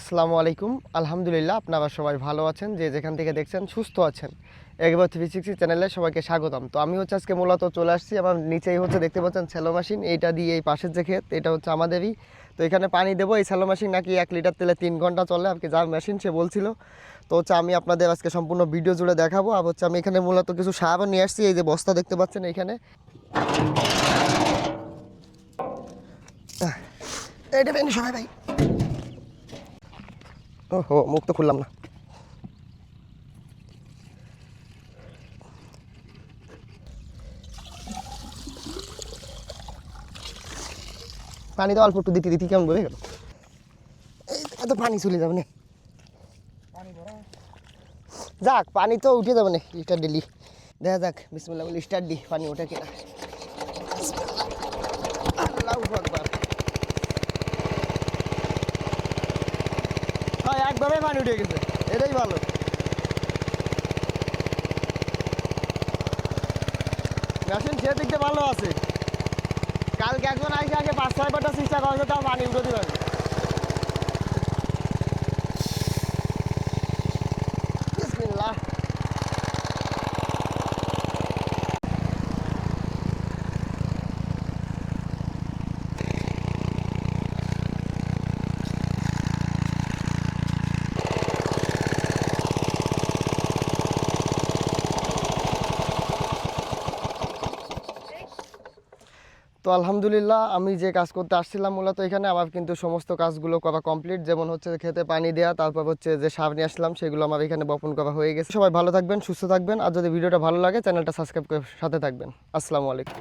আসসালামু আলাইকুম। আলহামদুলিল্লাহ আপনারা সবাই ভালো আছেন, যে যেখান থেকে দেখছেন সুস্থ আছেন। এগ্রো 360 চ্যানেলে সবাইকে স্বাগতম। তো আমি হচ্ছে আজকে মূলত চলে আসছি, আমার নিচেই হচ্ছে দেখতে পাচ্ছেন স্যালো মেশিন, এইটা দিয়ে এই পাশের যে ক্ষেত এটা হচ্ছে আমাদেরই। তো এখানে পানি দেবো। এই স্যালো মেশিন নাকি 1 লিটার তেলে 3 ঘন্টা চলে আর কি, যার মেশিন সে বলছিল। তো হচ্ছে আমি আপনাদের আজকে সম্পূর্ণ ভিডিও জুড়ে দেখাবো। আর হচ্ছে আমি এখানে মূলত কিছু সারও নিয়ে আসছি, এই যে বস্তা দেখতে পাচ্ছেন এখানে। এটা বেন সবাই ভাই, ওহো মুখ তো খুললাম না। পানি তো অল্প একটু দিতে দিতে কেমন বলে গেল, এত পানি চলে যাবে না। যাক পানি তো উঠে যাবে না লিটার ডেলি, দেখা যাক। বিসমিল্লাহ বলে স্টার্ট দি, পানি ওঠে কিনা। আল্লাহু আকবার। হ্যাঁ একবারে পানি উঠে গেছে, এটাই ভালো। মেশিন সে দিকতে ভালো আছে। কালকে একজন আইসে আগে 5-6 বারটা চেষ্টা করেছে, তাও পানি উঠে দিবে। বিসমিল্লাহ। তো আলহামদুলিল্লাহ আমি যে কাজ করতে আসছিলাম মূলত এখানে, আমার কিন্তু সমস্ত কাজগুলো করা কমপ্লিট। যেমন হচ্ছে খেতে পানি দেওয়া, তারপর হচ্ছে যে সার নিয়ে আসলাম, সেগুলো আমার এখানে বপন করা হয়ে গেছে। সবাই ভালো থাকবেন, সুস্থ থাকবেন, আর যদি ভিডিওটা ভালো লাগে চ্যানেলটা সাবস্ক্রাইব করে সাথে থাকবেন। আসসালামু আলাইকুম।